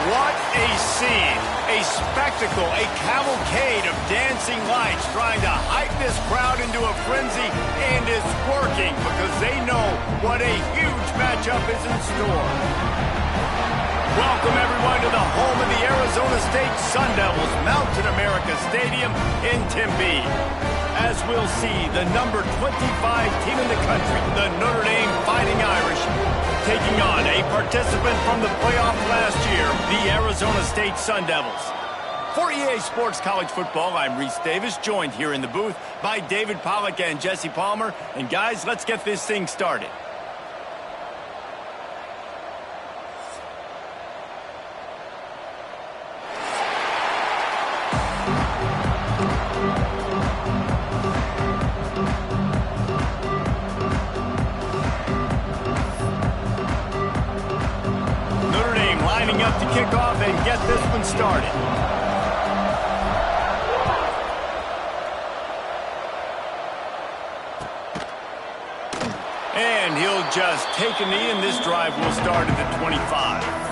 What a scene, a spectacle, a cavalcade of dancing lights trying to hype this crowd into a frenzy, and it's working because they know what a huge matchup is in store. Welcome everyone to the home of the Arizona State Sun Devils, Mountain America Stadium in Tempe. As we'll see, the number 25 team in the country, the Notre Dame Fighting Irish, taking on a participant from the playoff last year, the Arizona State Sun Devils. For EA Sports College Football, I'm Reese Davis, joined here in the booth by David Pollack and Jesse Palmer. And guys, let's get this thing started. Up to kick off and get this one started. And he'll just take a knee, and this drive will start at the 25.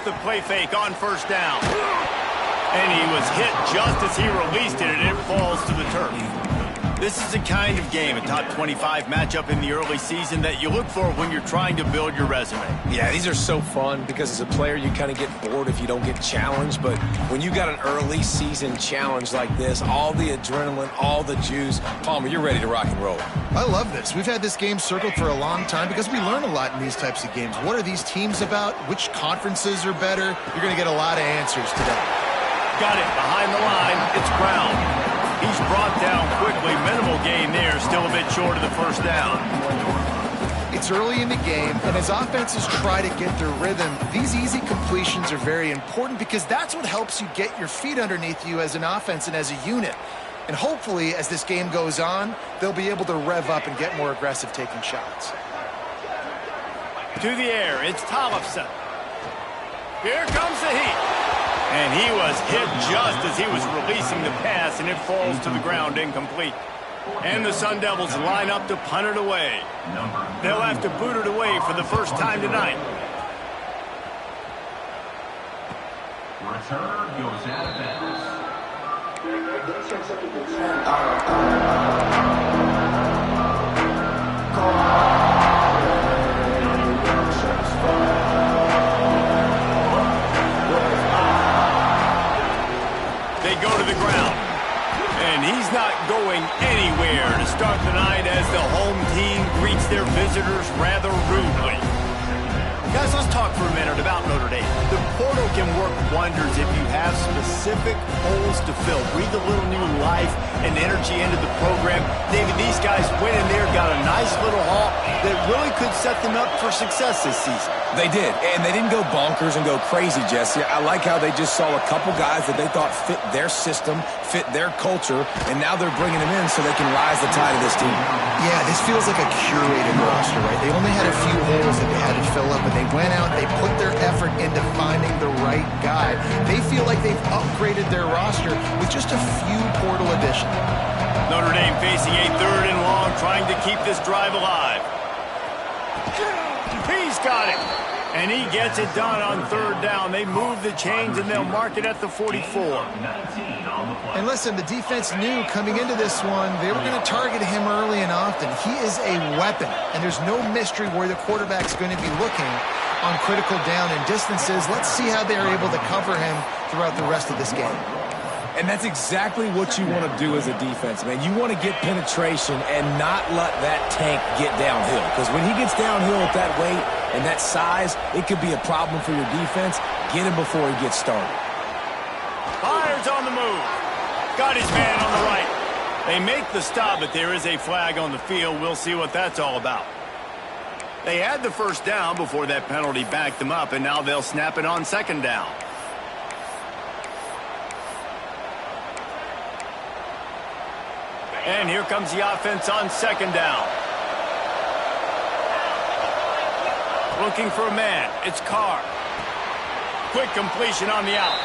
The play fake on first down. And he was hit just as he released it, and it falls to the turf. This is the kind of game, a top 25 matchup in the early season, that you look for when you're trying to build your resume. Yeah, these are so fun because as a player, you kind of get bored if you don't get challenged. But when you got an early season challenge like this, all the adrenaline, all the juice, Palmer, you're ready to rock and roll. I love this. We've had this game circled for a long time because we learn a lot in these types of games. What are these teams about? Which conferences are better? You're going to get a lot of answers today. Got it behind the line. It's Brown. He's brought down quickly. Minimal gain there. Still a bit short of the first down. It's early in the game, and as offenses try to get their rhythm, these easy completions are very important because that's what helps you get your feet underneath you as an offense and as a unit. And hopefully, as this game goes on, they'll be able to rev up and get more aggressive taking shots. To the air, it's Tollefson. Here comes the heat. And he was hit just as he was releasing the pass, and it falls to the ground incomplete. And the Sun Devils line up to punt it away. They'll have to boot it away for the first time tonight. Return goes out of bounds. They go to the ground. And he's not going anywhere to start the night as the home team greets their visitors rather rudely. Guys, let's talk for a minute about Notre Dame. The portal can work wonders if you have specific holes to fill. Breathe a little new life and energy into the program. David, these guys went in there, got a nice little haul that really could set them up for success this season. They did, and they didn't go bonkers and go crazy, Jesse. I like how they just saw a couple guys that they thought fit their system, fit their culture, and now they're bringing them in so they can rise the tide of this team. Yeah, this feels like a curated roster, right? They only had a few holes that they had to fill up, but they went out, they put their effort into finding the right guy. They feel like they've upgraded their roster with just a few portal additions. Notre Dame facing a 3rd and long down, trying to keep this drive alive. He's got it. And he gets it done on third down. They move the chains, and they'll mark it at the 44. And listen, the defense knew coming into this one, they were going to target him early and often. He is a weapon, and there's no mystery where the quarterback's going to be looking on critical down and distances. Let's see how they're able to cover him throughout the rest of this game. And that's exactly what you want to do as a defense, man. You want to get penetration and not let that tank get downhill. Because when he gets downhill at that weight and that size, it could be a problem for your defense. Get him before he gets started. Fires on the move. Got his man on the right. They make the stop, but there is a flag on the field. We'll see what that's all about. They had the first down before that penalty backed them up, and now they'll snap it on second down. And here comes the offense on second down. Looking for a man. It's Carr. Quick completion on the out.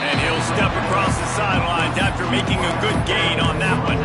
And he'll step across the sidelines after making a good gain on that one.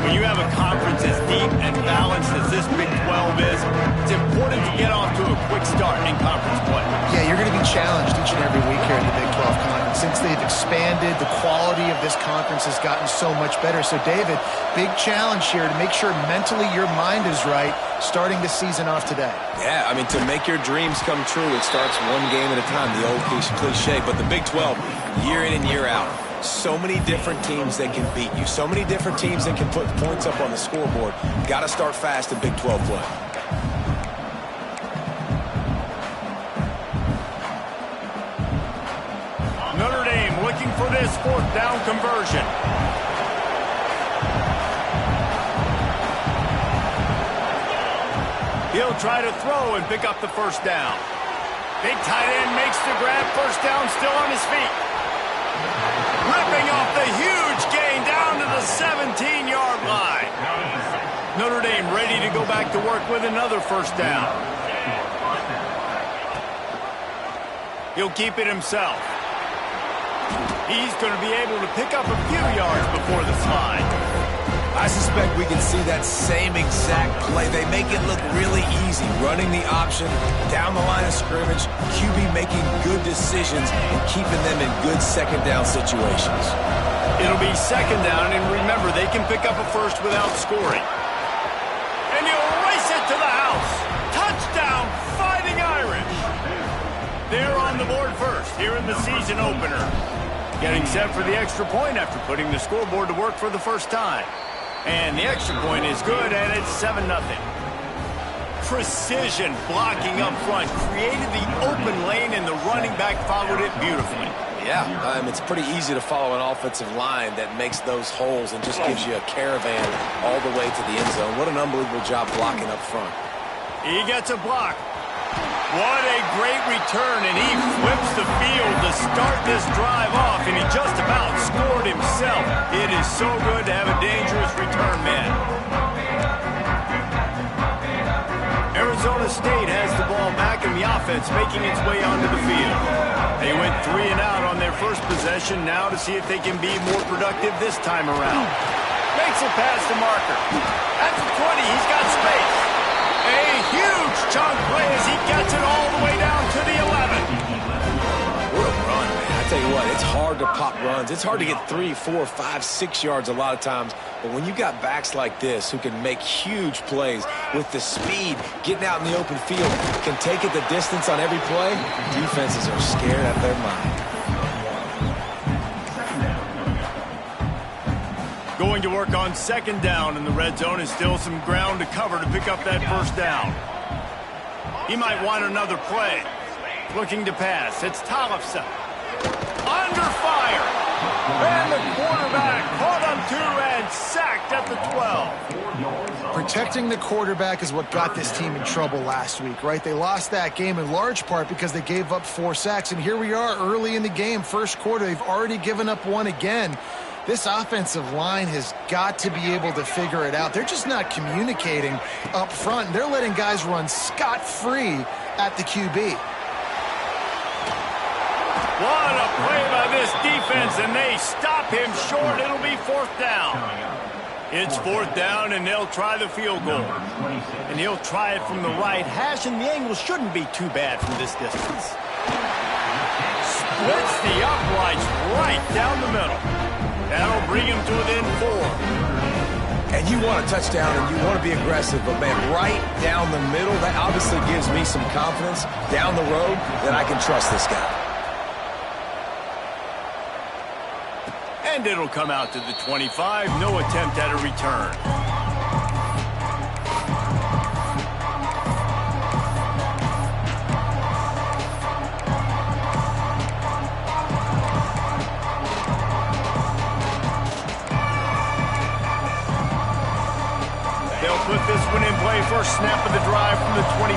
When you have a conference as deep and balanced as this Big 12 is, it's important to get off to a quick start in conference play. Yeah, you're going to be challenged each and every week here in the Big 12 Conference. Since they've expanded, the quality of this conference has gotten so much better. So, David, big challenge here to make sure mentally your mind is right starting the season off today. Yeah, I mean, to make your dreams come true, it starts one game at a time, the old cliche. But the Big 12, year in and year out, so many different teams that can beat you, so many different teams that can put points up on the scoreboard. Got to start fast in Big 12 play. Notre Dame looking for this fourth down conversion. He'll try to throw and pick up the first down. Big tight end makes the grab. First down, still on his feet. Ripping off the huge gain down to the 17-yard line. Notre Dame ready to go back to work with another first down. He'll keep it himself. He's going to be able to pick up a few yards before the slide. I suspect we can see that same exact play. They make it look really easy, running the option down the line of scrimmage, QB making good decisions and keeping them in good second down situations. It'll be second down, and remember, they can pick up a first without scoring. And he'll race it to the house. Touchdown, Fighting Irish. They're on the board first here in the season opener. Getting set for the extra point after putting the scoreboard to work for the first time. And the extra point is good, and it's 7-0. Precision blocking up front. Created the open lane, and the running back followed it beautifully. Yeah, it's pretty easy to follow an offensive line that makes those holes and just gives you a caravan all the way to the end zone. What an unbelievable job blocking up front. He gets a block. What a great return, and he flips the field to start this drive off, and he just about scored himself. It is so good to have a dangerous return man. Arizona State has the ball back, and the offense making its way onto the field. They went 3 and out on their first possession, now to see if they can be more productive this time around. Makes a pass to Marker. At the 20, he's got space. A huge chunk play as he gets it all the way down to the 11. What a run, man. I tell you what, it's hard to pop runs. It's hard to get 3, 4, 5, 6 yards a lot of times. But when you got backs like this who can make huge plays with the speed, getting out in the open field, can take it the distance on every play, defenses are scared out of their mind. Going to work on second down in the red zone, is still some ground to cover to pick up that first down. He might want another play. Looking to pass. It's Tollefson. Under fire. And the quarterback caught him too and sacked at the 12. Protecting the quarterback is what got this team in trouble last week, right? They lost that game in large part because they gave up 4 sacks. And here we are early in the game, first quarter. They've already given up 1 again. This offensive line has got to be able to figure it out. They're just not communicating up front. They're letting guys run scot-free at the QB. What a play by this defense, and they stop him short. It'll be fourth down. It's fourth down, and they'll try the field goal. And he'll try it from the right hash, and the angle shouldn't be too bad from this distance. Splits the uprights right down the middle. That'll bring him to within 4. And you want a touchdown, and you want to be aggressive, but, man, right down the middle, that obviously gives me some confidence down the road that I can trust this guy. And it'll come out to the 25. No attempt at a return. They'll put this one in play. First snap of the drive from the 25.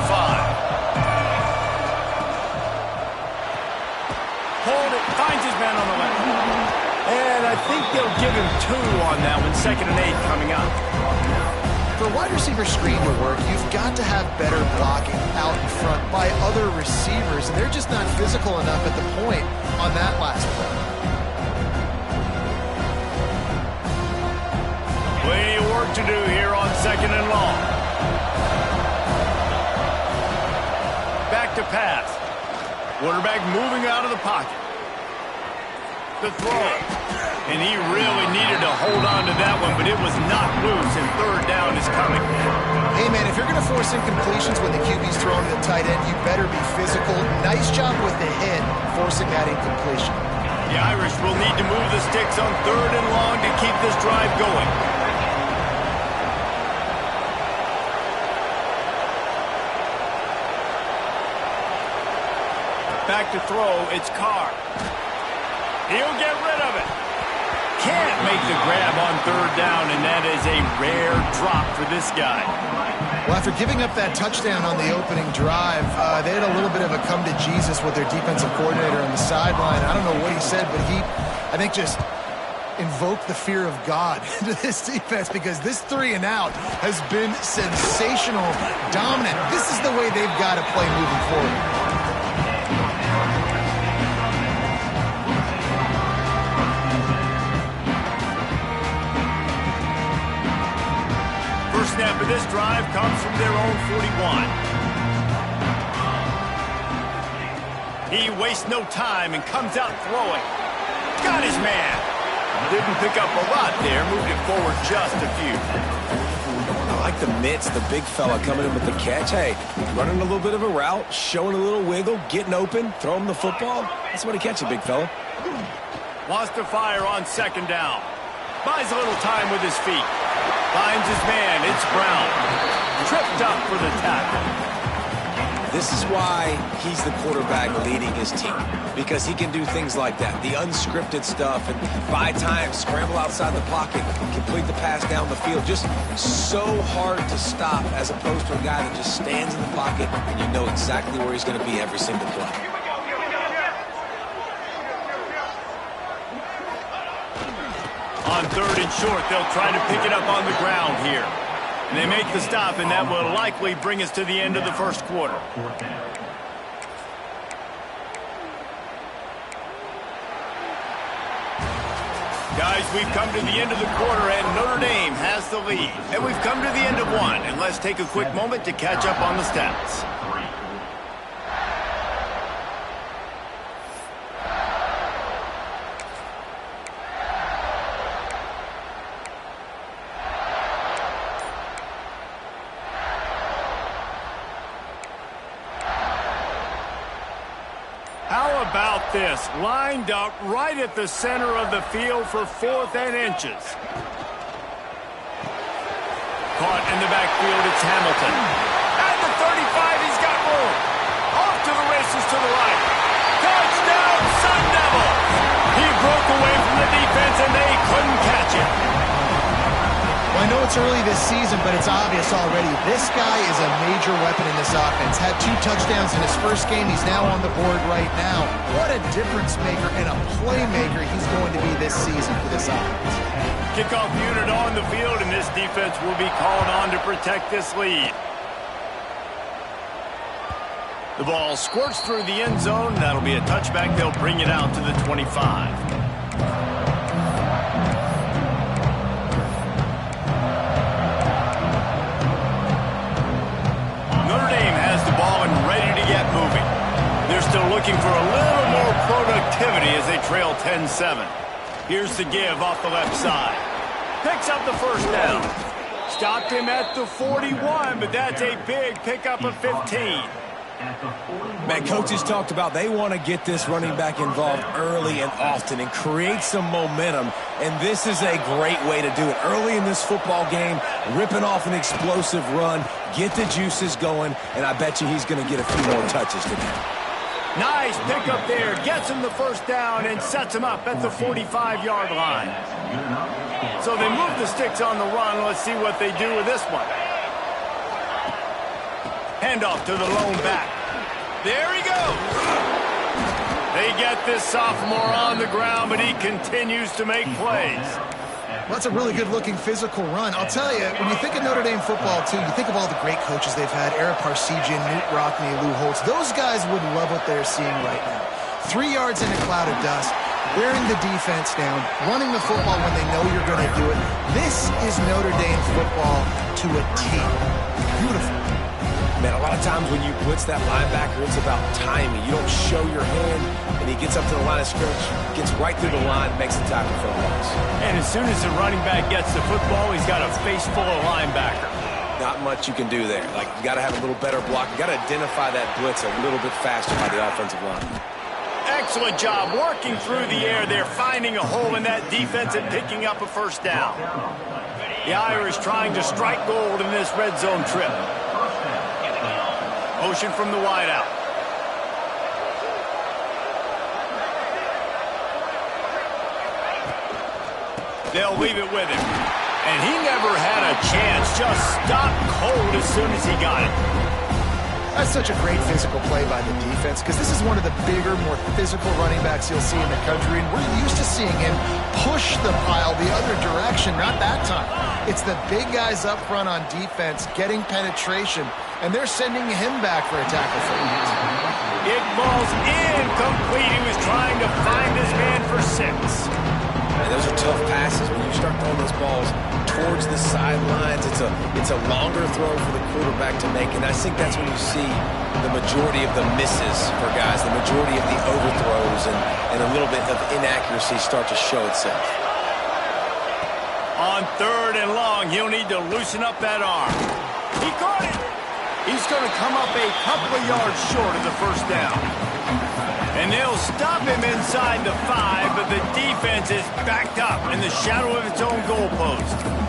Hold it. Finds his man on the left. And I think they'll give him 2 on that one. 2nd and 8 coming up. For a wide receiver screen to work, you've got to have better blocking out in front by other receivers. And they're just not physical enough at the point on that last play. Plenty of work to do here on 2nd and long. Back to pass. Quarterback moving out of the pocket. The throw. And he really needed to hold on to that one, but it was not loose, and 3rd down is coming. Hey, man, if you're going to force incompletions when the QB's throwing to the tight end, you better be physical. Nice job with the hit, forcing that incompletion. The Irish will need to move the sticks on 3rd and long to keep this drive going. Back to throw, it's Carr. He'll get rid of it. Can't make the grab on 3rd down, and that is a rare drop for this guy. Well, after giving up that touchdown on the opening drive, they had a little bit of a come to Jesus with their defensive coordinator on the sideline. I don't know what he said, but he, I think, just invoked the fear of God into this defense, because this 3 and out has been sensational, dominant. This is the way they've got to play moving forward. Snap of this drive comes from their own 41. He wastes no time and comes out throwing. Got his man. Didn't pick up a lot there. Moved it forward just a few. I like the mitts, the big fella coming in with the catch. Hey, running a little bit of a route, showing a little wiggle, getting open, throw him the football. That's what he catches, big fella. Wants to fire on 2nd down. Buys a little time with his feet. Finds his man. It's Brown. Tripped up for the tackle. This is why he's the quarterback leading his team, because he can do things like that, the unscripted stuff, and buy time, scramble outside the pocket, complete the pass down the field. Just so hard to stop, as opposed to a guy that just stands in the pocket and you know exactly where he's going to be every single play. On 3rd and short, they'll try to pick it up on the ground here. And they make the stop, and that will likely bring us to the end of the first quarter. Guys, we've come to the end of the quarter, and Notre Dame has the lead. And we've come to the end of one, and let's take a quick moment to catch up on the stats. How about this? Lined up right at the center of the field for 4th and inches. Caught in the backfield, it's Hamilton. At the 35, he's got room. Off to the races to the right. Touchdown, Sun Devils! He broke away from the defense, and they couldn't catch him. Well, I know it's early this season, but it's obvious already. This guy is a major weapon in this offense. Had 2 touchdowns in his first game. He's now on the board right now. What a difference maker and a playmaker he's going to be this season for this offense. Kickoff unit on the field, and this defense will be called on to protect this lead. The ball squirts through the end zone. That'll be a touchback. They'll bring it out to the 25. looking for a little more productivity as they trail 10-7. Here's the give off the left side. Picks up the first down. Stopped him at the 41, but that's a big pickup of 15. Man, coaches talked about they want to get this running back involved early and often and create some momentum, and this is a great way to do it. Early in this football game, ripping off an explosive run, get the juices going, and I bet you he's going to get a few more touches today. Nice pickup there. Gets him the first down and sets him up at the 45-yard line. So they move the sticks on the run. Let's see what they do with this one. Handoff to the lone back. There he goes. They get this sophomore on the ground, but he continues to make plays. Well, that's a really good-looking physical run. I'll tell you, when you think of Notre Dame football, too, you think of all the great coaches they've had, Eric Parsegian, Newt Rockne, Lou Holtz. Those guys would love what they're seeing right now. 3 yards in a cloud of dust, wearing the defense down, running the football when they know you're going to do it. This is Notre Dame football to a T. Beautiful. Man, a lot of times when you blitz that linebacker, it's about timing. You don't show your hand, and he gets up to the line of scrimmage, gets right through the line, makes the tackle for a loss. And as soon as the running back gets the football, he's got a face full of linebacker. Not much you can do there. Like, you got to have a little better block. You got to identify that blitz a little bit faster by the offensive line. Excellent job working through the air there, finding a hole in that defense and picking up a first down. The Irish trying to strike gold in this red zone trip. Motion from the wideout. They'll leave it with him. And he never had a chance. Just stopped cold as soon as he got it. That's such a great physical play by the defense because this is one of the bigger, more physical running backs you'll see in the country, and we're used to seeing him push the pile the other direction. Not that time. It's the big guys up front on defense getting penetration, and they're sending him back for a tackle for it. It falls incomplete. He was trying to find his man for 6. And those are tough passes. When you start throwing those balls towards the sidelines, it's a longer throw for the quarterback to make, and I think that's when you see the majority of the misses for guys, the majority of the overthrows, and a little bit of inaccuracy start to show itself. On 3rd and long, he'll need to loosen up that arm. He caught it. He's going to come up a couple of yards short of the first down. And they'll stop him inside the 5, but the defense is backed up in the shadow of its own goalpost.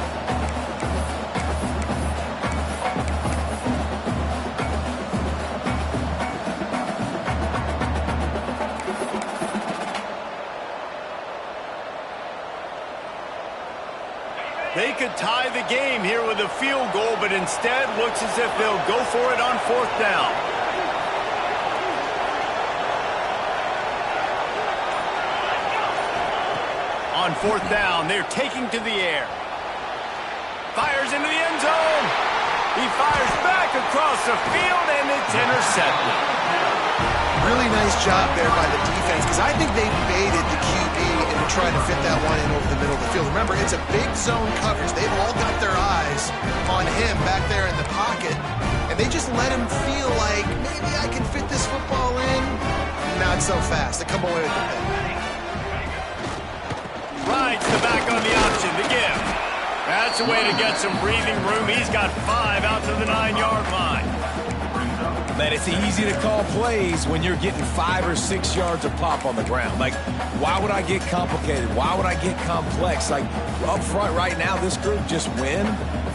They could tie the game here with a field goal, but instead looks as if they'll go for it on 4th down. On 4th down, they're taking to the air. Fires into the end zone. He fires back across the field, and it's intercepted. Really nice job there by the defense because I think they baited the QB into trying to fit that one in over the middle of the field. Remember, it's a big zone coverage. They've all got their eyes on him back there in the pocket, and they just let him feel like maybe I can fit this football in. Not so fast. They come away with the pick. Rides the back on the option to give. That's a way to get some breathing room. He's got 5 out to the 9-yard line. Man, it's easy to call plays when you're getting 5 or 6 yards of pop on the ground. Like, why would I get complicated? Why would I get complex? Like, up front right now, this group just win,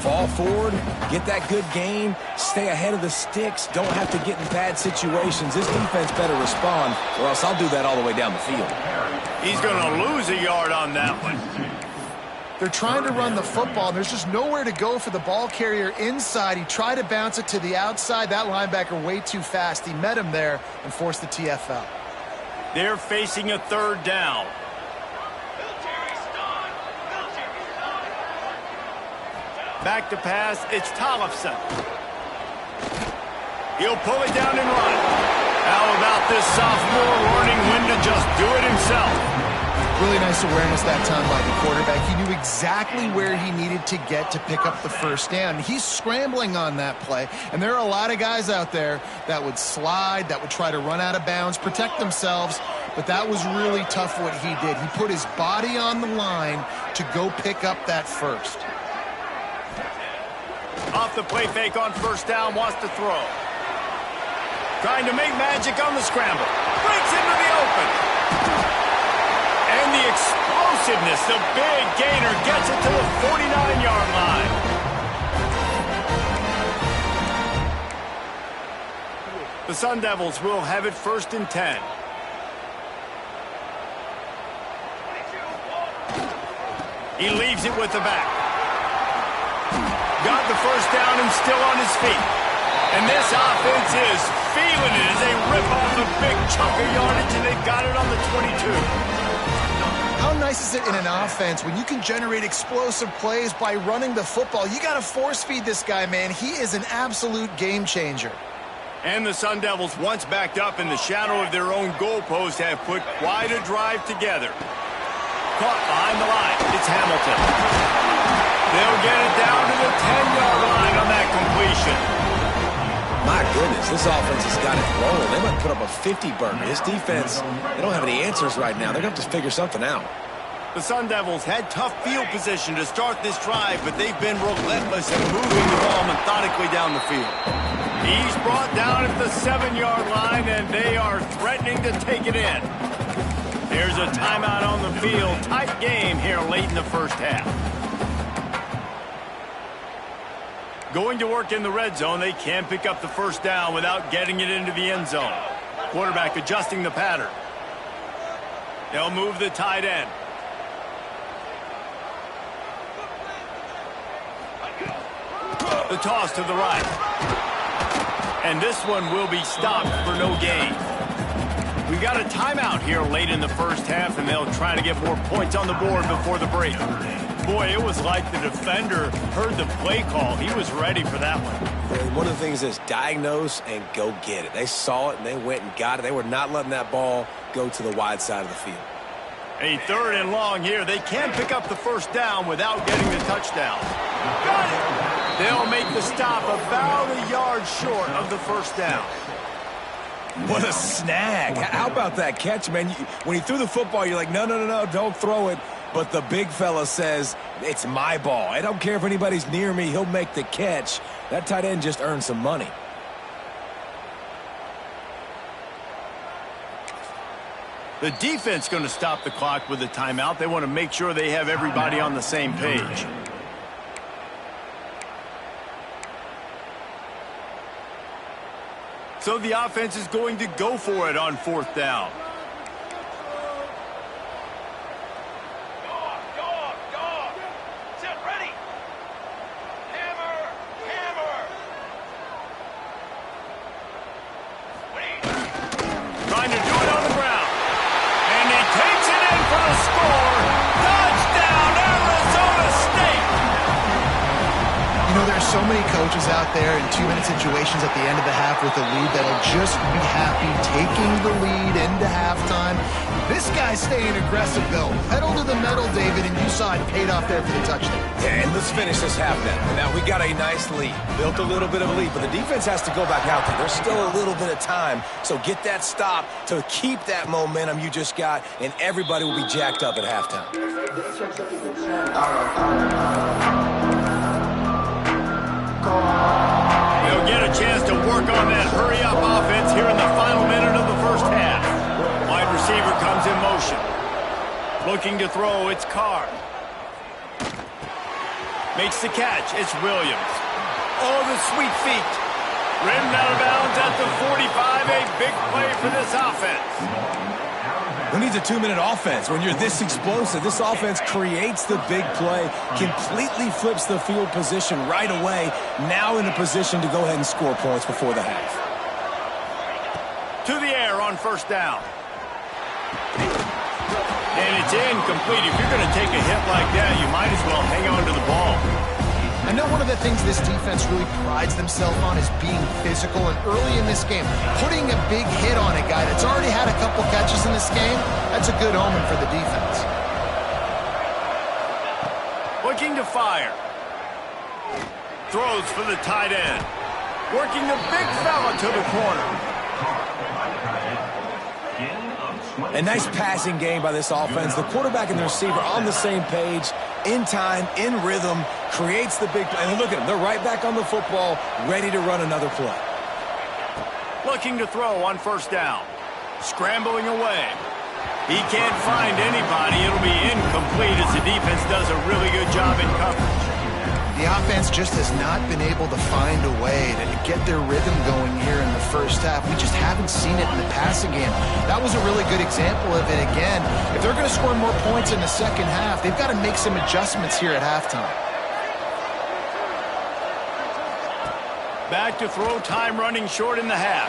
fall forward, get that good gain, stay ahead of the sticks, don't have to get in bad situations. This defense better respond, or else I'll do that all the way down the field. He's going to lose a yard on that one. They're trying to run the football, and there's just nowhere to go for the ball carrier inside. He tried to bounce it to the outside. That linebacker way too fast. He met him there and forced the TFL. They're facing a 3rd down. Back to pass, it's Tollefson. He'll pull it down and run. How about this sophomore learning when to just do it himself? Really nice awareness that time by the quarterback. He knew exactly where he needed to get to pick up the first down. He's scrambling on that play, and there are a lot of guys out there that would slide, that would try to run out of bounds, protect themselves, but that was really tough what he did. He put his body on the line to go pick up that first. Off the play fake on first down, wants to throw. Trying to make magic on the scramble. Breaks into the open. And the explosiveness, the big gainer gets it to the 49-yard line. The Sun Devils will have it 1st and 10. He leaves it with the back. Got the first down and still on his feet. And this offense is feeling it as they rip off a big chunk of yardage, and they've got it on the 22. How nice is it in an offense when you can generate explosive plays by running the football? You got to force feed this guy, man. He is an absolute game changer. And the Sun Devils, once backed up in the shadow of their own goalpost, have put quite a drive together. Caught behind the line. It's Hamilton. They'll get it down to the 10-yard line on that completion. My goodness, this offense has got it rolling. They might put up a 50-burger. This defense, they don't have any answers right now. They're going to have to figure something out. The Sun Devils had tough field position to start this drive, but they've been relentless in moving the ball methodically down the field. He's brought down at the 7-yard line, and they are threatening to take it in. There's a timeout on the field. Tight game here late in the first half. Going to work in the red zone, they can pick up the first down without getting it into the end zone. Quarterback adjusting the pattern. They'll move the tight end. The toss to the right. And this one will be stopped for no gain. We got a timeout here late in the first half, and they'll try to get more points on the board before the break. Boy, it was like the defender heard the play call. He was ready for that one. And one of the things is diagnose and go get it. They saw it, and they went and got it. They were not letting that ball go to the wide side of the field. A 3rd and long here. They can pick up the first down without getting the touchdown. Got it! They'll make the stop about a yard short of the first down. What a snag. How about that catch, man? When he threw the football, you're like, no, don't throw it. But the big fella says, it's my ball. I don't care if anybody's near me. He'll make the catch. That tight end just earned some money. The defense going to stop the clock with a timeout. They want to make sure they have everybody on the same page. So the offense is going to go for it on 4th down. Trying to do it on the ground. And he takes it in for the score. Touchdown, Arizona State. You know, there are so many coaches out there in 2-minute situations at the end of the half with a lead that'll just be happy taking the lead into halftime. This guy's staying aggressive, though. Pedal to the metal, David, and you saw it paid off there for the touchdown. Yeah, and let's finish this half then. Now, we got a nice lead. Built a little bit of a lead, but the defense has to go back out there. There's still a little bit of time, so get that stop to keep that momentum you just got, and everybody will be jacked up at halftime. They'll get a chance to work on that hurry-up offense here in the final minute of the first half. Wide receiver comes in motion. Looking to throw, it's Carr. Makes the catch, it's Williams. Oh, the sweet feet. Rimmed out of bounds at the 45, a big play for this offense. Who needs a 2-minute offense? When you're this explosive, this offense creates the big play, completely flips the field position right away, now in a position to go ahead and score points before the half. To the air on first down. And it's incomplete. If you're going to take a hit like that, you might as well hang on to the ball. I know one of the things this defense really prides themselves on is being physical, and early in this game, putting a big hit on a guy that's already had a couple catches in this game, that's a good omen for the defense. looking to fire. Throws for the tight end. Working the big fella to the corner. A nice passing game by this offense. The quarterback and the receiver on the same page, in time, in rhythm, creates the big play. And look at them. They're right back on the football, ready to run another play. Looking to throw on first down. Scrambling away. He can't find anybody. It'll be incomplete as the defense does a really good job in coverage. The offense just has not been able to find a way to get their rhythm going here in the first half. We just haven't seen it in the passing game. That was a really good example of it again. If they're going to score more points in the second half, they've got to make some adjustments here at halftime. Back to throw, time running short in the half.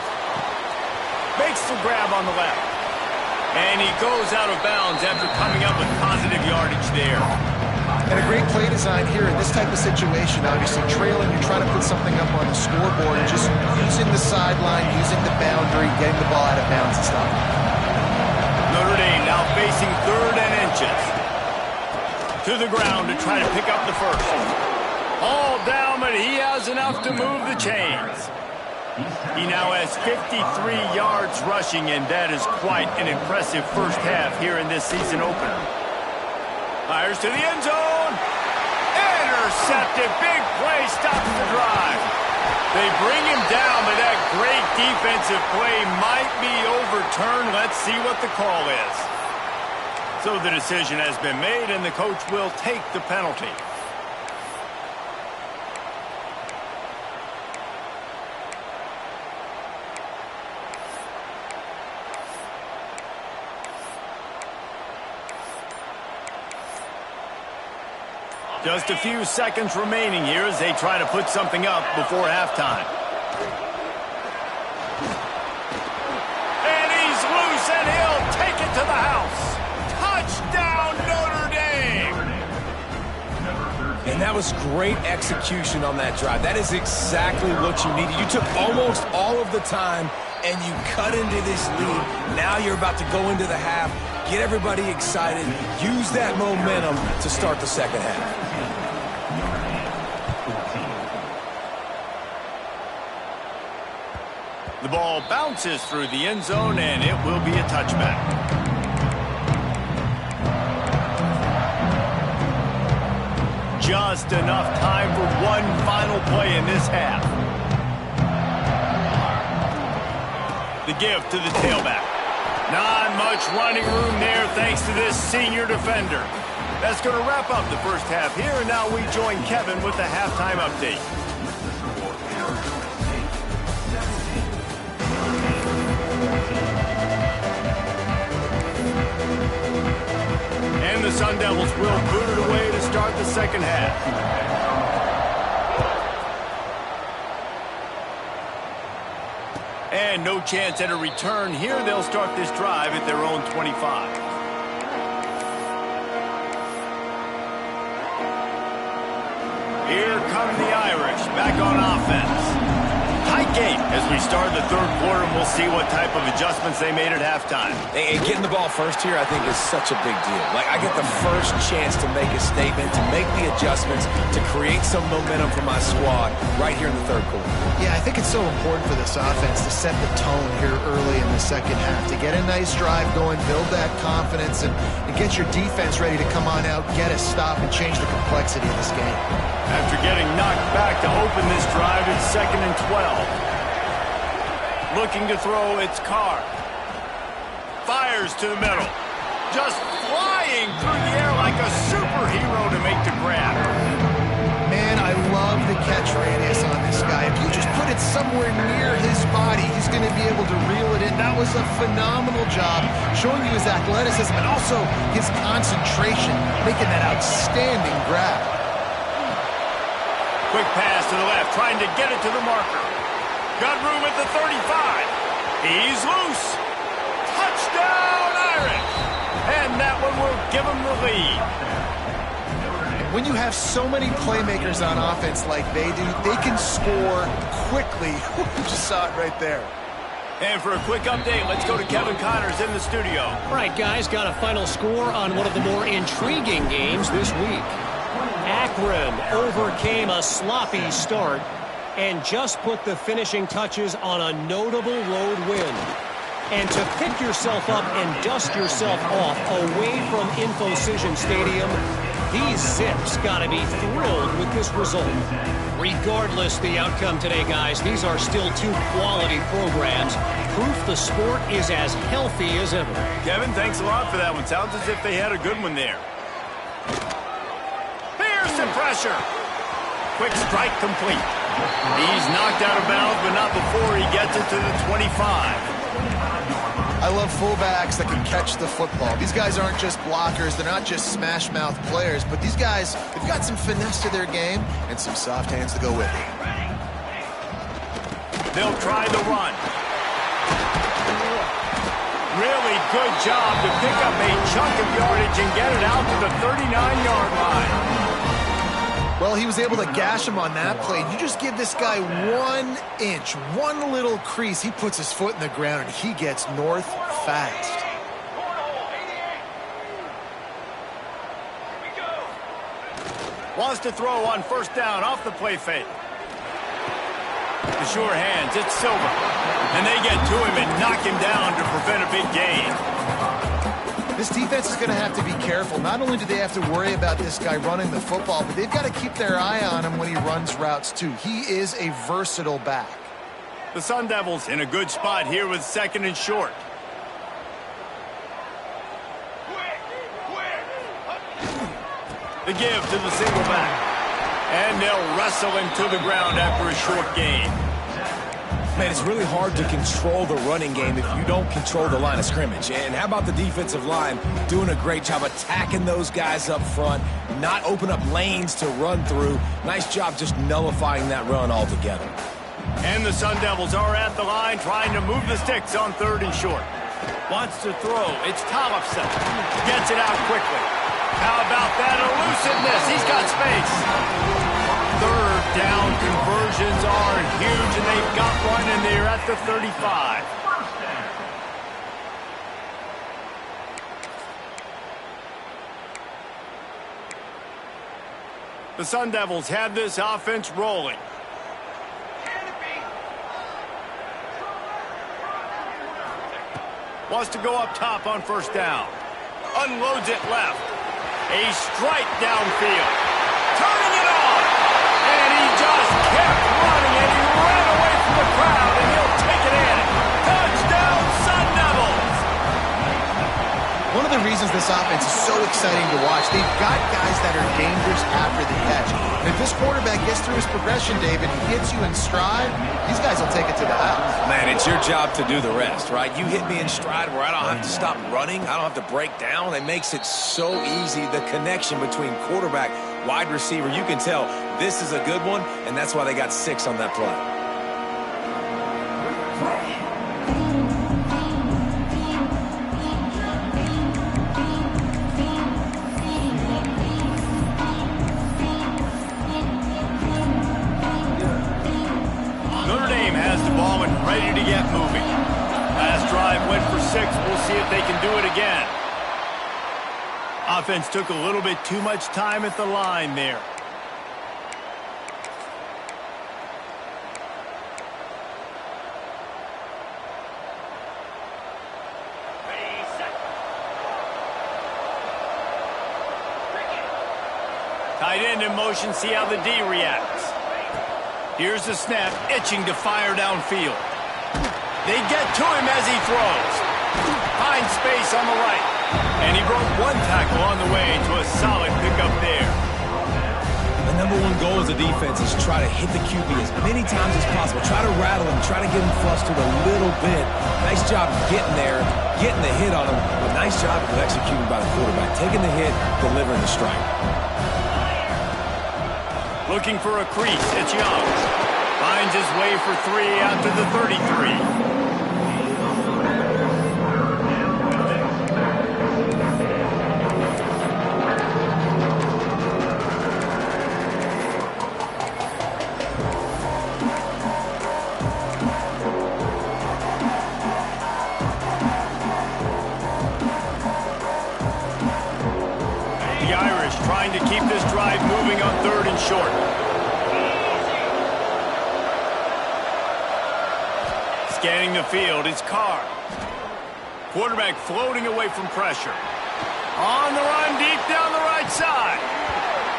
Makes the grab on the left. And he goes out of bounds after coming up with positive yardage there. And a great play design here in this type of situation. Obviously trailing, you're trying to put something up on the scoreboard, and just using the sideline, using the boundary, getting the ball out of bounds and stuff. Notre Dame now facing 3rd and inches. To the ground to try to pick up the first. All down, but he has enough to move the chains. He now has 53 yards rushing, and that is quite an impressive first half here in this season opener. Fires to the end zone. Intercepted. Big play stops the drive. They bring him down, but that great defensive play might be overturned. Let's see what the call is. So the decision has been made, and the coach will take the penalty. Just a few seconds remaining here as they try to put something up before halftime. And he's loose, and he'll take it to the house. Touchdown, Notre Dame! And that was great execution on that drive. That is exactly what you needed. You took almost all of the time, and you cut into this lead. Now you're about to go into the half, get everybody excited, use that momentum to start the second half. The ball bounces through the end zone, and it will be a touchback. Just enough time for one final play in this half. The give to the tailback. Not much running room there thanks to this senior defender. That's going to wrap up the first half here, and now we join Kevin with the halftime update. And the Sun Devils will boot it away to start the second half. And no chance at a return here. They'll start this drive at their own 25. Here come the Irish back on offense. Tight game as we start the third quarter, and we'll see what type of adjustments they made at halftime. And getting the ball first here, I think, is such a big deal. Like, I get the first chance to make a statement, to make the adjustments, to create some momentum for my squad right here in the third quarter. Yeah, I think it's so important for this offense to set the tone here early in the second half, to get a nice drive going, build that confidence, and get your defense ready to come on out, get a stop, and change the complexity of this game. After getting knocked back to open this drive, it's 2nd and 12. Looking to throw, it's Carr. Fires to the middle. Just flying through the air like a superhero to make the grab. Man, I love the catch radius on this guy. If you just put it somewhere near his body, he's going to be able to reel it in. That was a phenomenal job, showing you his athleticism and also his concentration, making that outstanding grab. Quick pass to the left, trying to get it to the marker. Got room at the 35. He's loose. Touchdown, Irish. And that one will give him the lead. When you have so many playmakers on offense like they do, they can score quickly. You just saw it right there. And for a quick update, let's go to Kevin Connors in the studio. All right, guys, got a final score on one of the more intriguing games this week. Akron overcame a sloppy start and just put the finishing touches on a notable road win. And to pick yourself up and dust yourself off away from InfoCision Stadium, these Zips got to be thrilled with this result. Regardless the outcome today, guys, these are still two quality programs. Proof the sport is as healthy as ever. Kevin, thanks a lot for that one. Sounds as if they had a good one there. Pearson pressure. Quick strike complete. He's knocked out of bounds, but not before he gets it to the 25. I love fullbacks that can catch the football. These guys aren't just blockers. They're not just smash-mouth players, but these guys, they've got some finesse to their game and some soft hands to go with it. They'll try the run. Really good job to pick up a chunk of yardage and get it out to the 39-yard line. Well, he was able to gash him on that play. You just give this guy 1 inch, one little crease. He puts his foot in the ground, and he gets north fast. Wants to throw on first down off the play fake. The sure hands, it's Silver. And they get to him and knock him down to prevent a big gain. This defense is going to have to be careful. Not only do they have to worry about this guy running the football, but they've got to keep their eye on him when he runs routes too. He is a versatile back. The Sun Devils in a good spot here with 2nd and short. The give to the single back. And they'll wrestle him to the ground after a short gain. Man, it's really hard to control the running game if you don't control the line of scrimmage. And how about the defensive line doing a great job attacking those guys up front, not open up lanes to run through. Nice job just nullifying that run altogether. And the Sun Devils are at the line trying to move the sticks on 3rd and short. Wants to throw. It's Tollefson. Gets it out quickly. How about that elusiveness? He's got space. 3rd down conversions are huge, and they've got one, and they're at the 35. The Sun Devils have this offense rolling. Wants to go up top on first down. Unloads it left. A strike downfield. Turning it on. And he just kept running, and he ran away from the crowd, and he'll take it in. Touchdown, Sun Devils! One of the reasons this offense is so exciting to watch, they've got guys that are dangerous after the catch. And if this quarterback gets through his progression, David, he gets you in stride, these guys will take it to the house. Man, it's your job to do the rest, right? You hit me in stride where I don't have to stop running. I don't have to break down. It makes it so easy, the connection between quarterback, wide receiver. You can tell this is a good one, and that's why they got 6 on that play. Ready to get moving. Last drive went for 6. We'll see if they can do it again. Offense took a little bit too much time at the line there. Tight end in motion, see how the D reacts. Here's the snap, itching to fire downfield. They get to him as he throws. Finds space on the right. And he broke 1 tackle on the way to a solid pickup there. The number 1 goal as a defense is try to hit the QB as many times as possible. Try to rattle him, try to get him flustered a little bit. Nice job getting there, getting the hit on him. But nice job of executing by the quarterback. Taking the hit, delivering the strike. Looking for a crease, it's Young. Finds his way for 3 out to the 33. The Irish trying to keep this drive moving short. Scanning the field, it's Carr. Quarterback floating away from pressure. On the run, deep down the right side.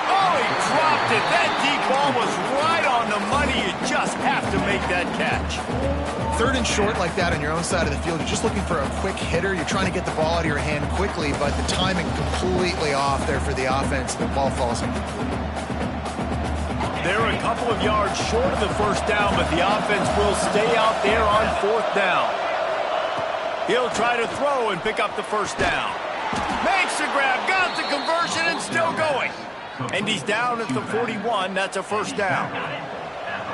Oh, he dropped it. That deep ball was right on the money. You just have to make that catch. Third and short like that on your own side of the field, you're just looking for a quick hitter. You're trying to get the ball out of your hand quickly, but the timing completely off there for the offense. The ball falls incomplete. They're a couple of yards short of the first down, but the offense will stay out there on fourth down. He'll try to throw and pick up the first down. Makes the grab, got the conversion, and still going. And he's down at the 41. That's a first down.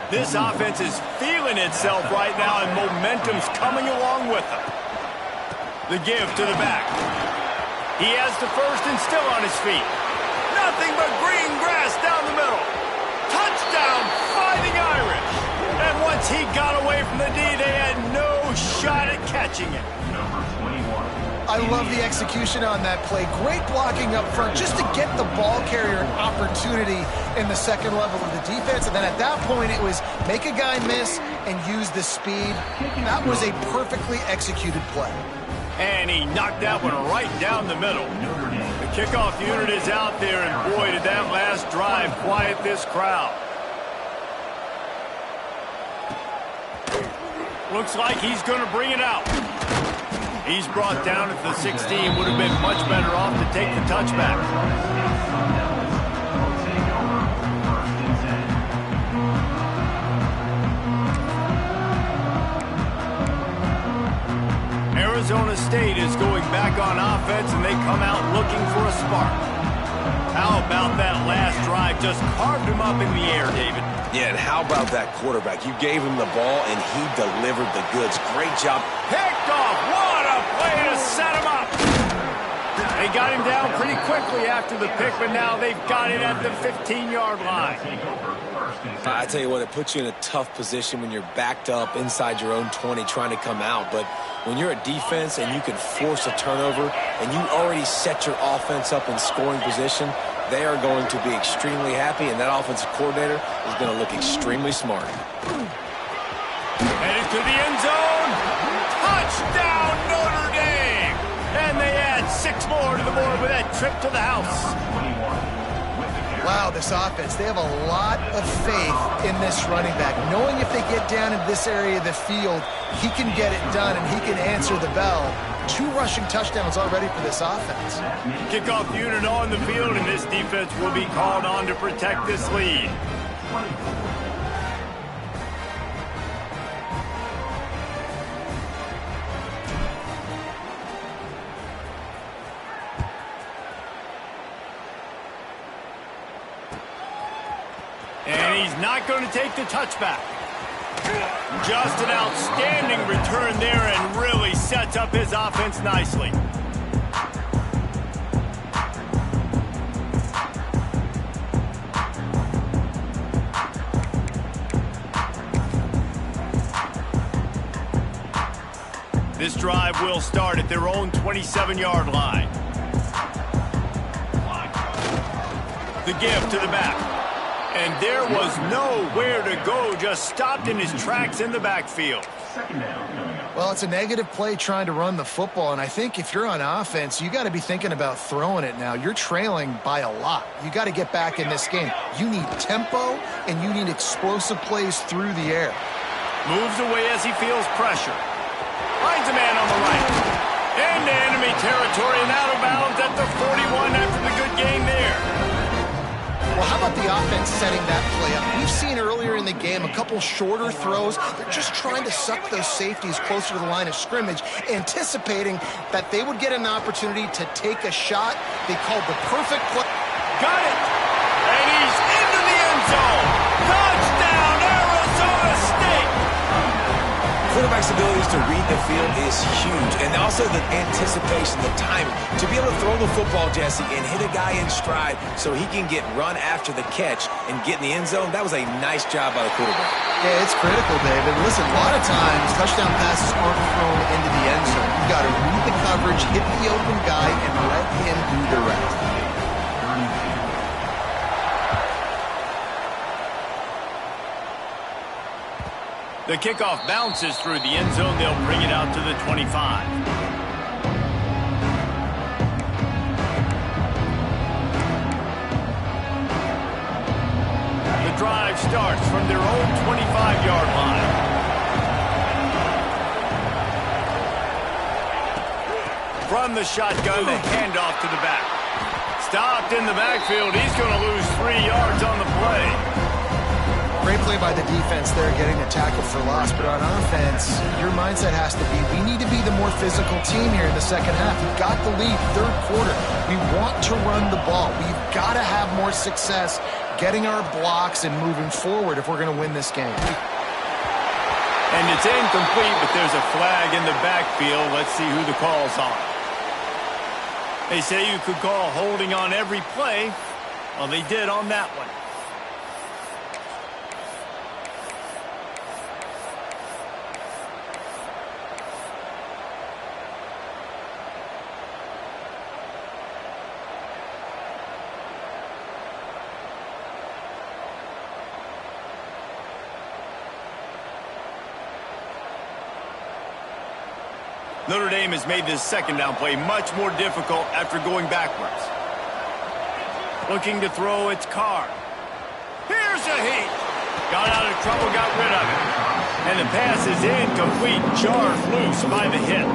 This offense is feeling itself right now, and momentum's coming along with them. The give to the back. He has the first and still on his feet. Nothing but green grass down the middle. Touchdown, Fighting Irish. And once he got away from the D, they had no shot at catching it. I love the execution on that play. Great blocking up front just to get the ball carrier an opportunity in the second level of the defense. And then at that point, it was make a guy miss and use the speed. That was a perfectly executed play. And he knocked that one right down the middle. The kickoff unit is out there, and boy, did that last drive quiet this crowd. Looks like he's going to bring it out. He's brought down at the 16. Would have been much better off to take the touchback. Arizona State is going back on offense, and they come out looking for a spark. How about that last drive? Just carved him up in the air, David. Yeah, and how about that quarterback? You gave him the ball, and he delivered the goods. Great job. Picked off. What a play to set him up. They got him down pretty quickly after the pick, but now they've got it at the 15-yard line. I tell you what, it puts you in a tough position when you're backed up inside your own 20 trying to come out. But when you're a defense and you can force a turnover and you already set your offense up in scoring position, they are going to be extremely happy, and that offensive coordinator is going to look extremely smart. Headed to the end zone. Touchdown, Notre Dame. And they add 6 more to the board with that trip to the house. Wow, this offense, they have a lot of faith in this running back. Knowing if they get down in this area of the field, he can get it done and he can answer the bell. 2 rushing touchdowns already for this offense. Kickoff unit on the field, and this defense will be called on to protect this lead. And he's not going to take the touchback. Just an outstanding return there and really sets up his offense nicely. This drive will start at their own 27-yard line. The give to the back. And there was nowhere to go, just stopped in his tracks in the backfield. Well, it's a negative play trying to run the football, and I think if you're on offense, you got to be thinking about throwing it now. You're trailing by a lot. You got to get back in this game. You need tempo, and you need explosive plays through the air. Moves away as he feels pressure. Finds a man on the right. Into enemy territory and out of bounds at the 41 after the good gain there. Well, how about the offense setting that play up? We've seen earlier in the game a couple shorter throws. They're just trying to suck those safeties closer to the line of scrimmage, anticipating that they would get an opportunity to take a shot. They called the perfect play. Got it! And he's into the end zone! Touchdown, Arizona State! Quarterback's abilities to read the field is huge, and also the anticipation, the timing. To be able to throw the football, Jesse, and hit a guy in stride so he can get run after the catch and get in the end zone, that was a nice job by the quarterback. Yeah, it's critical, David. Listen, a lot of times touchdown passes aren't thrown into the end zone. You got to read the coverage, hit the open guy, and let him do the rest. The kickoff bounces through the end zone. They'll bring it out to the 25. The drive starts from their own 25-yard line. From the shotgun, the handoff to the back. Stopped in the backfield. He's going to lose 3 yards on the play. Great play by the defense there, getting a tackle for loss. But on offense, your mindset has to be, we need to be the more physical team here in the second half. We've got the lead, third quarter. We want to run the ball. We've got to have more success getting our blocks and moving forward if we're going to win this game. And it's incomplete, but there's a flag in the backfield. Let's see who the call's on. They say you could call holding on every play. Well, they did on that one. Notre Dame has made this second down play much more difficult after going backwards. Looking to throw, it's Carr. Here's a heat. Got out of trouble, got rid of it. And the pass is incomplete, jarred loose by the hit.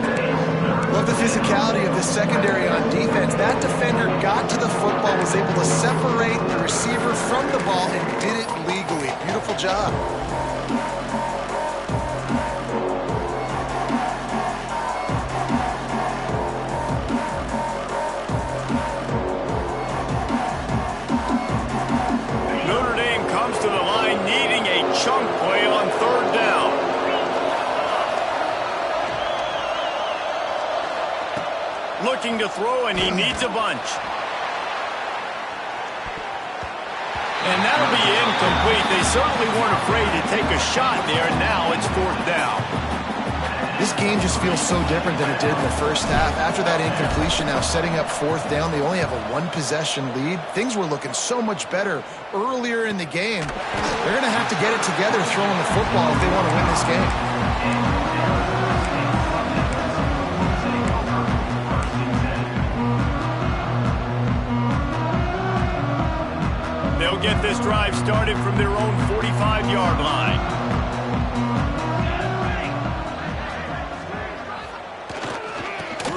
Love the physicality of the secondary on defense. That defender got to the football, was able to separate the receiver from the ball, and did it legally. Beautiful job. Chunk play on third down. Looking to throw, and he needs a bunch. And that'll be incomplete. They certainly weren't afraid to take a shot there, and now it's fourth down. This game just feels so different than it did in the first half. After that incompletion, now setting up fourth down, they only have a one-possession lead. Things were looking so much better earlier in the game. They're going to have to get it together throwing the football if they want to win this game. They'll get this drive started from their own 45-yard line.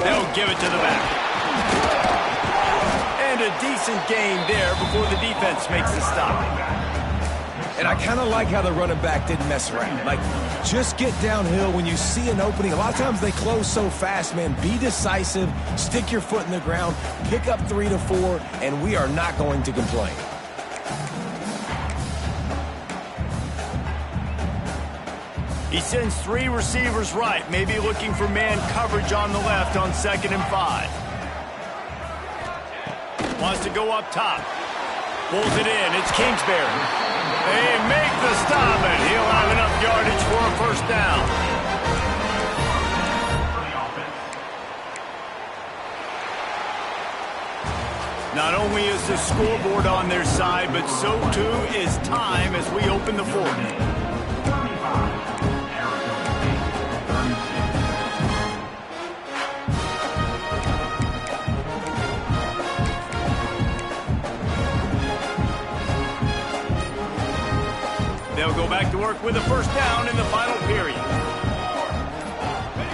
They'll give it to the back. And a decent gain there before the defense makes the stop. And I kind of like how the running back didn't mess around. Like, just get downhill when you see an opening. A lot of times they close so fast, man. Be decisive, stick your foot in the ground, pick up 3 to 4, and we are not going to complain. He sends 3 receivers right, maybe looking for man coverage on the left on 2nd and 5. Wants to go up top. Pulls it in. It's Kingsbury. They make the stop, and he'll have enough yardage for a first down. Not only is the scoreboard on their side, but so too is time as we open the fourth. They'll go back to work with a first down in the final period.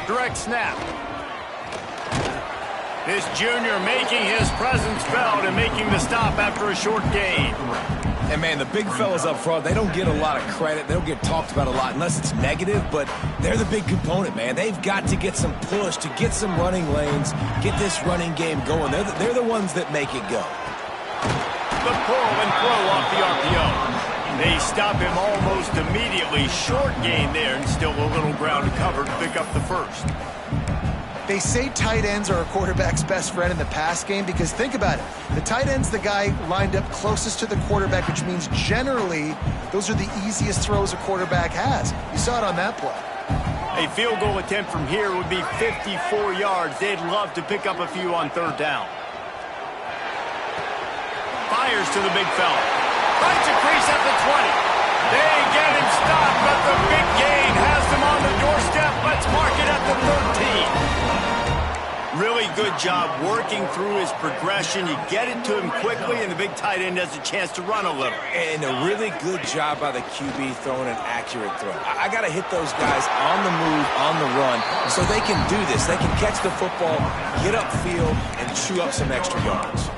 Direct snap. This junior making his presence felt and making the stop after a short gain. And, man, the big fellas up front, they don't get a lot of credit. They don't get talked about a lot unless it's negative, but they're the big component, man. They've got to get some push, to get some running lanes, get this running game going. They're the ones that make it go. The pull and throw off the RPO. They stop him almost immediately. Short gain there, and still a little ground to cover to pick up the first. They say tight ends are a quarterback's best friend in the pass game because think about it. The tight end's the guy lined up closest to the quarterback, which means generally those are the easiest throws a quarterback has. You saw it on that play. A field goal attempt from here would be 54 yards. They'd love to pick up a few on third down. Fires to the big fella. Finds a crease at the 20. They get him stopped, but the big gain good job working through his progression. You get it to him quickly, and the big tight end has a chance to run a little. And a really good job by the QB throwing an accurate throw. I got to hit those guys on the move, on the run, so they can do this. They can catch the football, get upfield, and chew up some extra yards.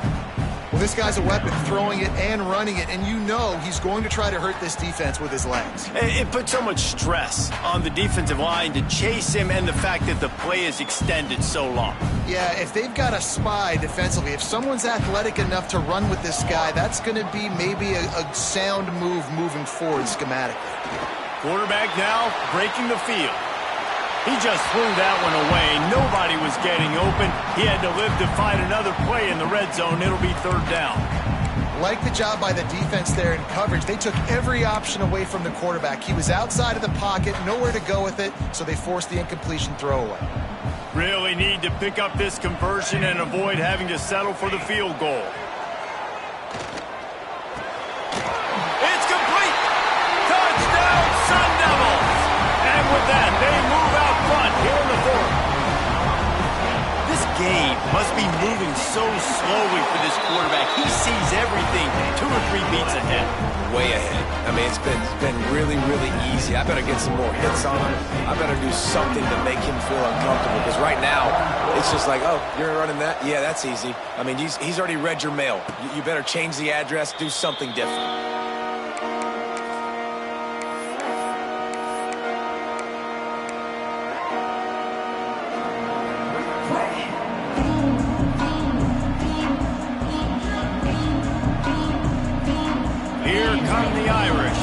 Well, this guy's a weapon, throwing it and running it, and you know he's going to try to hurt this defense with his legs. It puts so much stress on the defensive line to chase him, and the fact that the play is extended so long. Yeah, if they've got a spy defensively, if someone's athletic enough to run with this guy, that's going to be maybe a sound move moving forward schematically. Quarterback now breaking the field. He just threw that one away. Nobody was getting open. He had to live to find another play in the red zone. It'll be third down. Like the job by the defense there in coverage. They took every option away from the quarterback. He was outside of the pocket, nowhere to go with it, so they forced the incompletion throwaway. Really need to pick up this conversion and avoid having to settle for the field goal. It's complete! Touchdown, Sun Devils! And with that, they move out front here in the fourth. This game must be moving so slowly for this quarterback. He sees everything 2 or 3 beats ahead. Way ahead. I mean, it's been really, really easy. I better get some more hits on him. I better do something to make him feel uncomfortable, because right now, it's just like, oh, you're running that? Yeah, that's easy. I mean, he's already read your mail. You better change the address, do something different.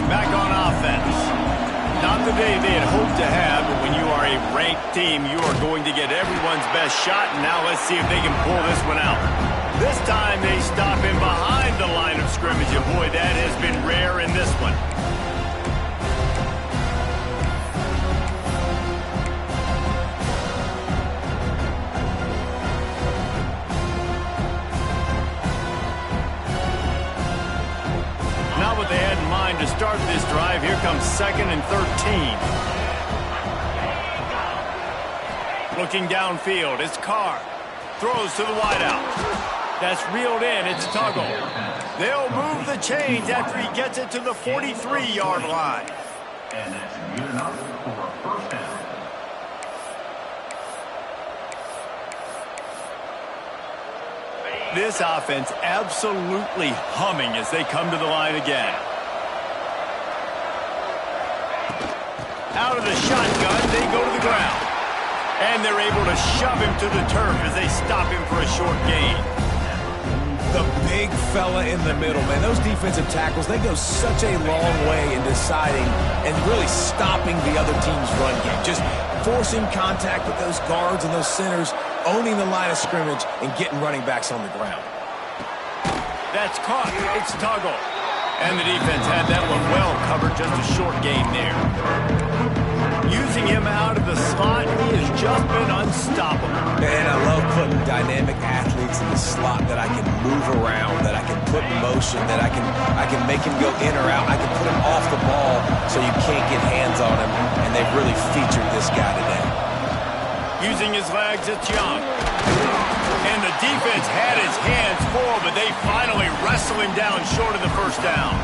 Back on offense. Not the day they had hoped to have, but when you are a ranked team, you are going to get everyone's best shot, and now let's see if they can pull this one out. This time they stop him behind the line of scrimmage, and boy, that has been rare in this one. What they had in mind to start this drive. Here comes 2nd and 13. Looking downfield, it's Carr. Throws to the wideout. That's reeled in, it's Tuggle. They'll move the chains after he gets it to the 43-yard line. And that's good enough for a first down. This offense absolutely humming as they come to the line again. Out of the shotgun, they go to the ground. And they're able to shove him to the turf as they stop him for a short gain. The big fella in the middle, man. Those defensive tackles, they go such a long way in deciding and really stopping the other team's run game. Just forcing contact with those guards and those centers, owning the line of scrimmage, and getting running backs on the ground. That's caught. It's Tuggle. And the defense had that one well covered. Just a short game there. Using him out of the slot, he has just been unstoppable. Man, I love putting dynamic athletes in the slot that I can move around, that I can put in motion, that I can make him go in or out. I can put him off the ball so you can't get hands on him, and they've really featured this guy today. Using his legs, it's Young. And the defense had his hands full, but they finally wrestle him down short of the first down.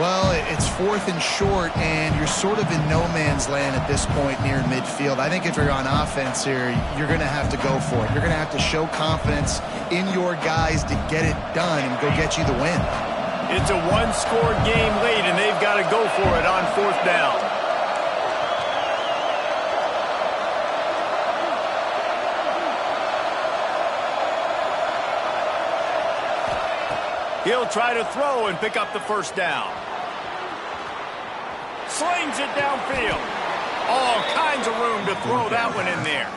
Well, it's 4th and short, and you're sort of in no man's land at this point near midfield. I think if you're on offense here, you're going to have to go for it. You're going to have to show confidence in your guys to get it done and go get you the win. It's a one-score game late, and they've got to go for it on 4th down. He'll try to throw and pick up the first down. Slings it downfield. All kinds of room to throw that one in there.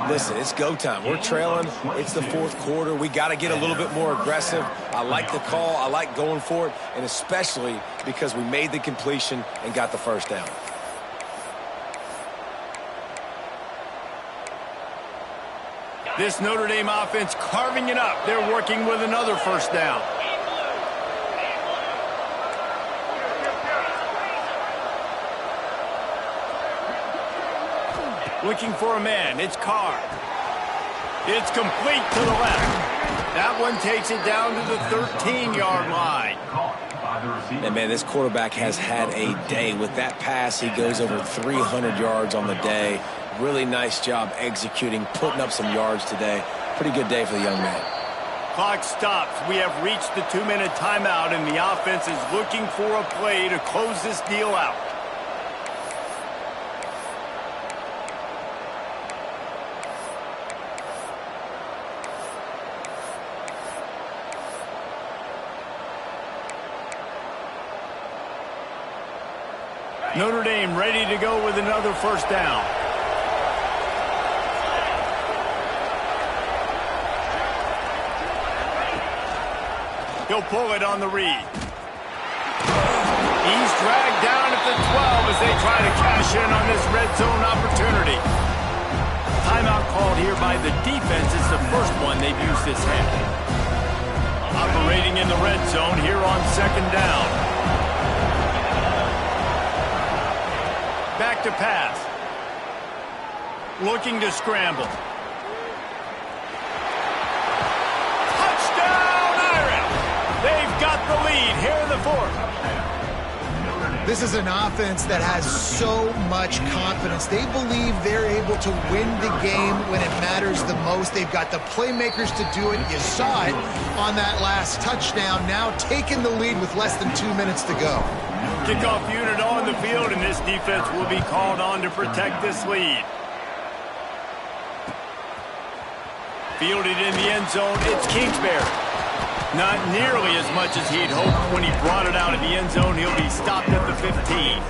Listen, it's go time. We're trailing. It's the 4th quarter. We got to get a little bit more aggressive. I like the call. I like going for it, and especially because we made the completion and got the first down. This Notre Dame offense carving it up. They're working with another first down. Looking for a man. It's Carr. It's complete to the left. That one takes it down to the 13-yard line. And, man, this quarterback has had a day. With that pass, he goes over 300 yards on the day. Really nice job executing, putting up some yards today. Pretty good day for the young man. Clock stops. We have reached the 2-minute timeout, and the offense is looking for a play to close this deal out. Notre Dame ready to go with another first down. He'll pull it on the read. He's dragged down at the 12 as they try to cash in on this red zone opportunity. Timeout called here by the defense. It's the first one they've used this half. Operating in the red zone here on second down. Back to pass. Looking to scramble. Touchdown, Irish! They've got the lead here in the fourth. This is an offense that has so much confidence. They believe they're able to win the game when it matters the most. They've got the playmakers to do it. You saw it on that last touchdown. Now taking the lead with less than 2 minutes to go. Kickoff unit on the field, and this defense will be called on to protect this lead. Fielded in the end zone, it's Kingsbury. Not nearly as much as he'd hoped when he brought it out in the end zone. He'll be stopped at the 15.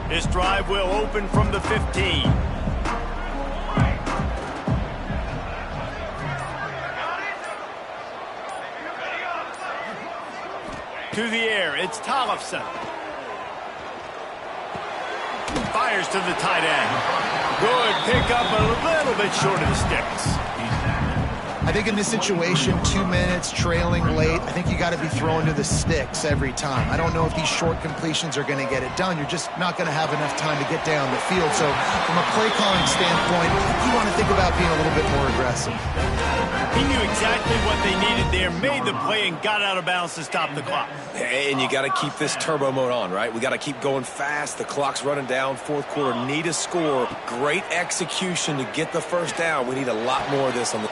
This drive will open from the 15. To the air, it's Tollefson. Fires to the tight end. Good pickup, a little bit short of the sticks. I think in this situation, 2 minutes, trailing late, I think you got to be throwing to the sticks every time. I don't know if these short completions are going to get it done. You're just not going to have enough time to get down the field. So from a play calling standpoint, you want to think about being a little bit more aggressive. He knew exactly what they needed there, made the play, and got out of bounds to stop the clock. And you got to keep this turbo mode on, right? We got to keep going fast. The clock's running down. Fourth quarter, need a score. Great execution to get the first down. We need a lot more of this on the...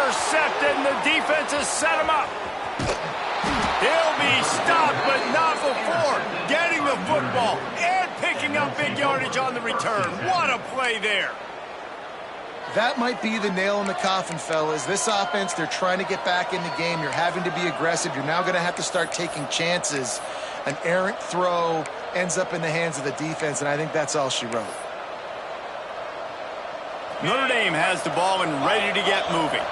Intercepted, and the defense has set him up. He'll be stopped, but not before getting the football and picking up big yardage on the return. What a play there. That might be the nail in the coffin, fellas. This offense, they're trying to get back in the game. You're having to be aggressive. You're now going to have to start taking chances. An errant throw ends up in the hands of the defense, and I think that's all she wrote. Notre Dame has the ball and ready to get moving.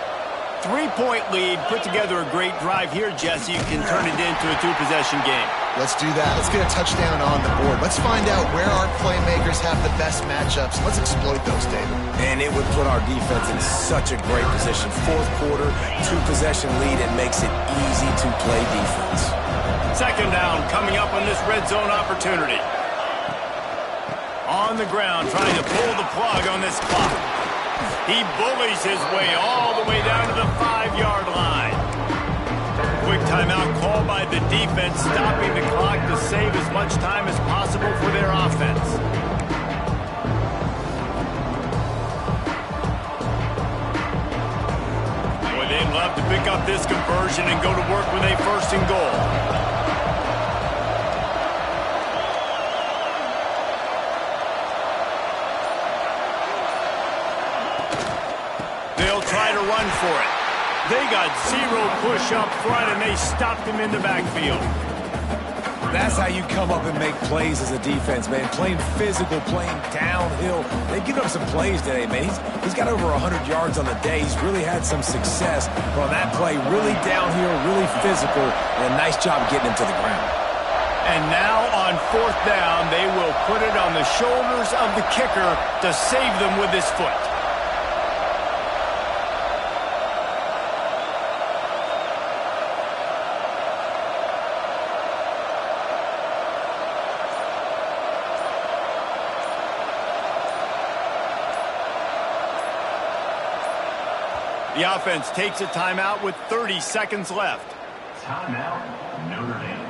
3-point lead, put together a great drive here, Jesse. You can turn it into a two-possession game. Let's do that. Let's get a touchdown on the board. Let's find out where our playmakers have the best matchups. Let's exploit those, David. And it would put our defense in such a great position. Fourth quarter, two-possession lead. It makes it easy to play defense. Second down coming up on this red zone opportunity. On the ground, trying to pull the plug on this clock. He bullies his way all the way down to the 5-yard line. Quick timeout called by the defense, stopping the clock to save as much time as possible for their offense. Boy, they'd love to pick up this conversion and go to work with a first and goal. Try to run for it. They got zero push up front, and they stopped him in the backfield. That's how you come up and make plays as a defense, man. Playing physical, playing downhill. They've given up some plays today, man. He's got over 100 yards on the day. He's really had some success. But on that play, really downhill, really physical, and a nice job getting him to the ground. And now on fourth down, they will put it on the shoulders of the kicker to save them with his foot. The offense takes a timeout with 30 seconds left. Timeout, Notre Dame.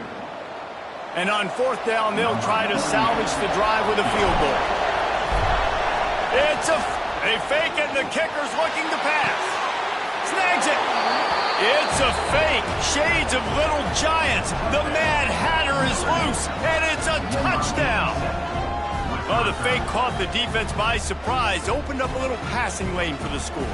And on 4th down, they'll try to salvage the drive with a field goal. They fake it, and the kicker's looking to pass. Snags it. It's a fake. Shades of Little Giants. The Mad Hatter is loose, and it's a touchdown. Oh, the fake caught the defense by surprise. Opened up a little passing lane for the score.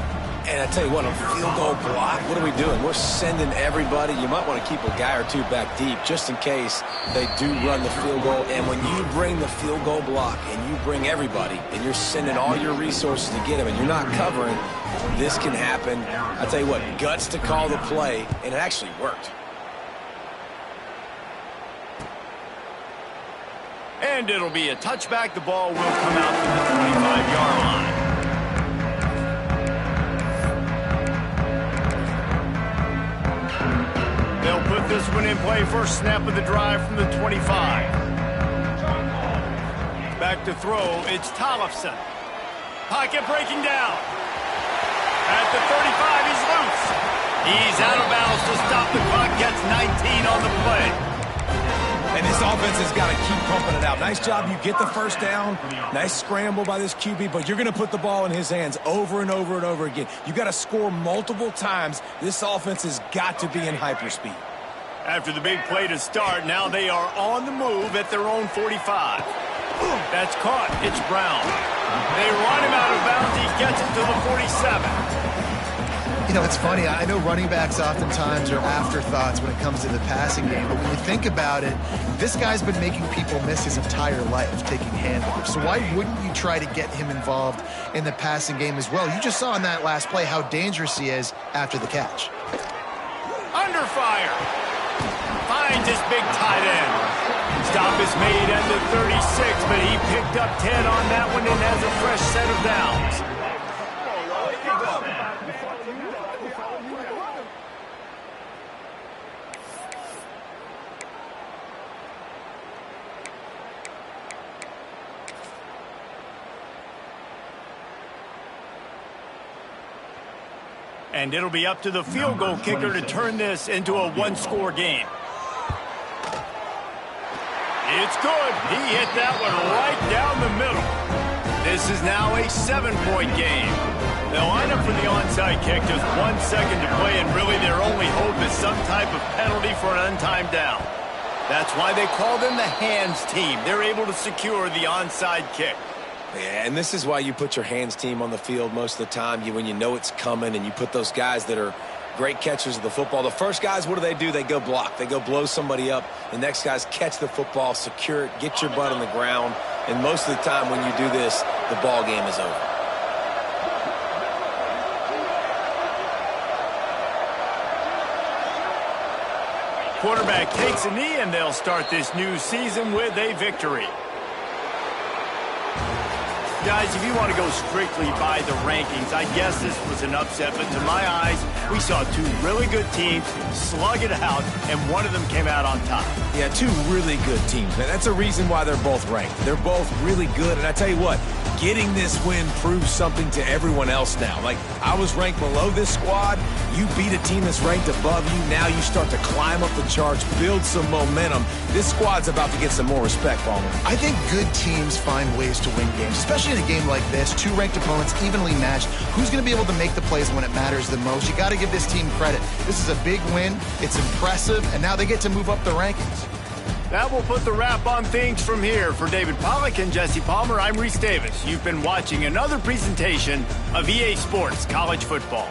And I tell you what, on field goal block, what are we doing? We're sending everybody. You might want to keep a guy or two back deep just in case they do run the field goal. And when you bring the field goal block and you bring everybody and you're sending all your resources to get them and you're not covering, this can happen. I tell you what, guts to call the play, and it actually worked. And it'll be a touchback. The ball will come out to the 25-yard line. They'll put this one in play. First snap of the drive from the 25. Back to throw. It's Tollefson. Pocket breaking down. At the 35, he's loose. He's out of bounds to stop the clock. Gets 19 on the play. And this offense has got to keep pumping it out. Nice job. You get the first down. Nice scramble by this QB, but you're going to put the ball in his hands over and over and over again. You got to score multiple times. This offense has got to be in hyperspeed. After the big play to start, now they are on the move at their own 45. That's caught. It's Brown. They run him out of bounds. He gets it to the 47. You know, it's funny. I know running backs oftentimes are afterthoughts when it comes to the passing game, but when you think about it, this guy's been making people miss his entire life taking handoffs. So why wouldn't you try to get him involved in the passing game as well? You just saw in that last play how dangerous he is after the catch. Under fire. Finds his big tight end. Stop is made at the 36, but he picked up 10 on that one and has a fresh set of downs. And it'll be up to the field goal kicker to turn this into a one-score game. It's good. He hit that one right down the middle. This is now a 7-point game. They'll line up for the onside kick, just 1 second to play, and really their only hope is some type of penalty for an untimed down. That's why they call them the hands team. They're able to secure the onside kick. Yeah, and this is why you put your hands team on the field most of the time. When you know it's coming, and you put those guys that are great catchers of the football. The first guys, what do? They go block. They go blow somebody up. The next guys catch the football, secure it, get your butt on the ground. And most of the time when you do this, the ball game is over. Quarterback takes a knee, and they'll start this new season with a victory. Guys, if you want to go strictly by the rankings, I guess this was an upset, but to my eyes, we saw two really good teams slug it out, and one of them came out on top. Yeah, two really good teams, man. That's a reason why they're both ranked. They're both really good, and I tell you what, getting this win proves something to everyone else now. Like, I was ranked below this squad. You beat a team that's ranked above you. Now you start to climb up the charts, build some momentum. This squad's about to get some more respect from them. I think good teams find ways to win games, especially in a game like this. Two ranked opponents evenly matched. Who's going to be able to make the plays when it matters the most? You got to give this team credit. This is a big win. It's impressive, and now they get to move up the rankings. That will put the wrap on things from here. For David Pollack and Jesse Palmer, I'm Reese Davis. You've been watching another presentation of EA Sports College Football.